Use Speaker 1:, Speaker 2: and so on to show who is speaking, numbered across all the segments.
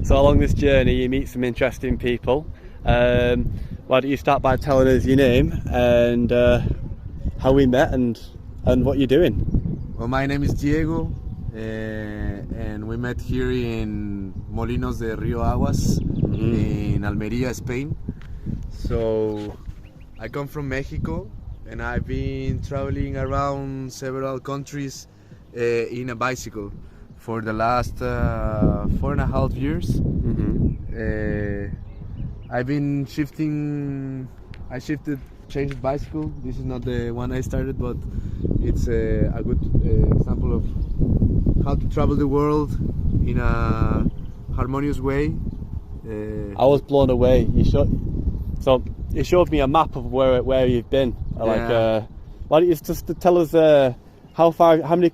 Speaker 1: So along this journey you meet some interesting people. Why don't you start by telling us your name and how we met and what you're doing?
Speaker 2: Well, my name is Diego, and we met here in Molinos de Rio Aguas in Almeria, Spain. So I come from Mexico, and I've been traveling around several countries in a bicycle for the last 4.5 years. I've been changed bicycle. This is not the one I started, but it's a good example of how to travel the world in a harmonious way.
Speaker 1: I was blown away. You showed me a map of where you've been.
Speaker 2: Yeah.
Speaker 1: Why don't you just tell us how many?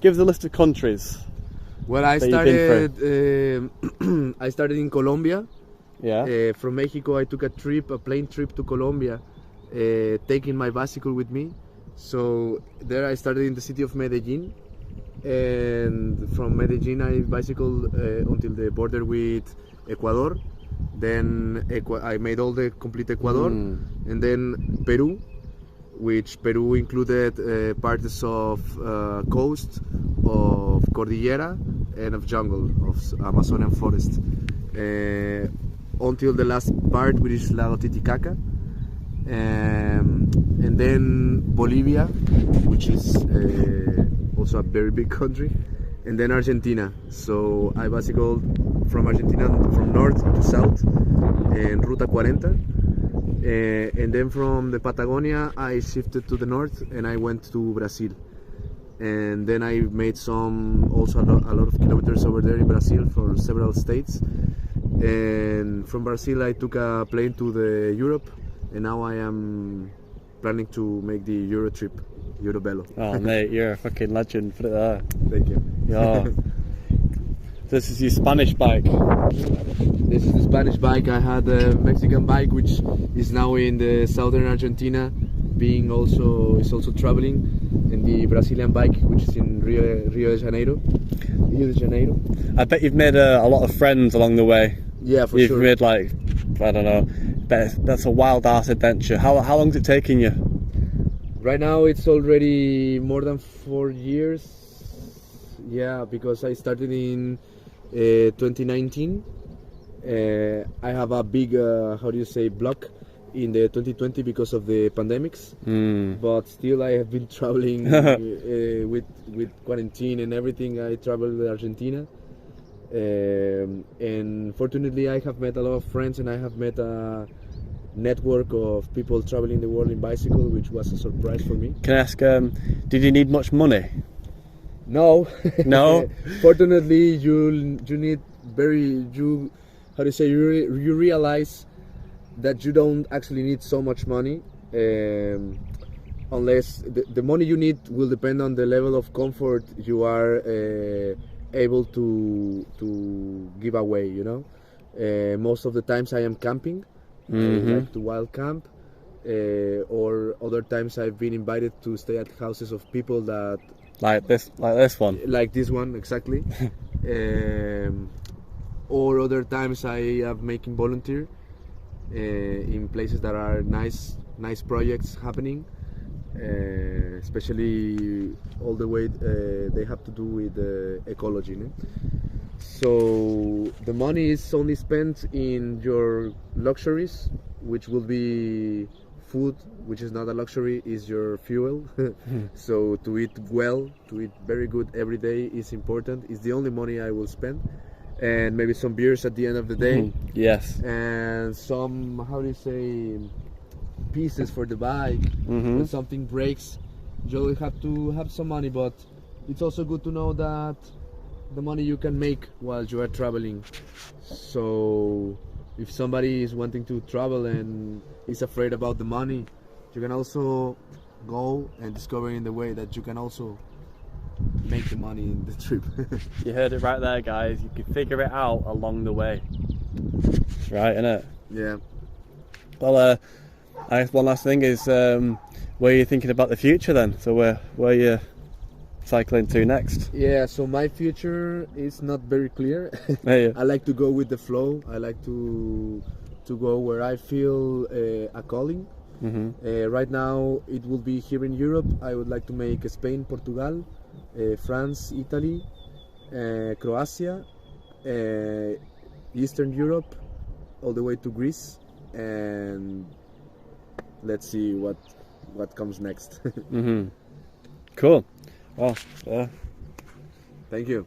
Speaker 1: Give us a list of countries.
Speaker 2: Well, I started in Colombia.
Speaker 1: Yeah.
Speaker 2: From Mexico, I took a plane trip to Colombia, taking my bicycle with me. So there I started in the city of Medellin, and from Medellin I bicycled until the border with Ecuador. Then I made all the complete Ecuador, and then Peru, which Peru included parts of coast, of Cordillera, and of jungle, of Amazonian forest. Until the last part, which is Lago Titicaca, and then Bolivia, which is also a very big country, and then Argentina. So I bicycled from Argentina from north to south in Ruta 40, and then from the Patagonia I shifted to the north and I went to Brazil, and then I made a lot of kilometers over there in Brazil for several states. And from Brazil I took a plane to Europe, and now I am planning to make the Euro trip, Eurovelo.
Speaker 1: Oh mate, you're a fucking legend. Put it there.
Speaker 2: Thank you.
Speaker 1: Yeah. This is your Spanish bike.
Speaker 2: This is the Spanish bike. I had a Mexican bike which is now in the southern Argentina, is also traveling, and the Brazilian bike which is in Rio de Janeiro.
Speaker 1: I bet you've made a lot of friends along the way.
Speaker 2: Yeah, for
Speaker 1: You've
Speaker 2: sure.
Speaker 1: made I don't know, that's a wild ass adventure. How long's it taking you?
Speaker 2: Right now it's already more than 4 years. Yeah, because I started in 2019. I have a big, block in the 2020 because of the pandemics. But still I have been traveling with quarantine and everything. I traveled to Argentina. And fortunately I have met a lot of friends, and I have met a network of people traveling the world in bicycle, which was a surprise for me.
Speaker 1: Can I ask, did you need much money?
Speaker 2: No.
Speaker 1: No?
Speaker 2: Fortunately you need you realize that you don't actually need so much money, unless the money you need will depend on the level of comfort you are able to give away, most of the times I am camping. I like to wild camp, or other times I've been invited to stay at houses of people that
Speaker 1: like this one
Speaker 2: exactly. Or other times I have making volunteer in places that are nice projects happening, especially all the way they have to do with ecology. So the money is only spent in your luxuries, which will be food, which is not a luxury, is your fuel. So to eat well, to eat very good every day is important. It's the only money I will spend. And maybe some beers at the end of the day.
Speaker 1: Yes.
Speaker 2: And some, pieces for the bike. When something breaks, you only have to have some money, but it's also good to know that the money you can make while you are traveling. So if somebody is wanting to travel and is afraid about the money, you can also go and discover in the way that you can also make the money in the trip.
Speaker 1: You heard it right there, guys. You can figure it out along the way. That's right, isn't it?
Speaker 2: Yeah.
Speaker 1: Well, I guess one last thing is, where are you thinking about the future then? So where you cycling to next?
Speaker 2: Yeah, so my future is not very clear.
Speaker 1: Yeah.
Speaker 2: I like to go with the flow. I like to go where I feel a calling. Right now, it will be here in Europe. I would like to make Spain, Portugal, France, Italy, Croatia, Eastern Europe, all the way to Greece, and let's see what comes next.
Speaker 1: Cool. Well,
Speaker 2: Thank you.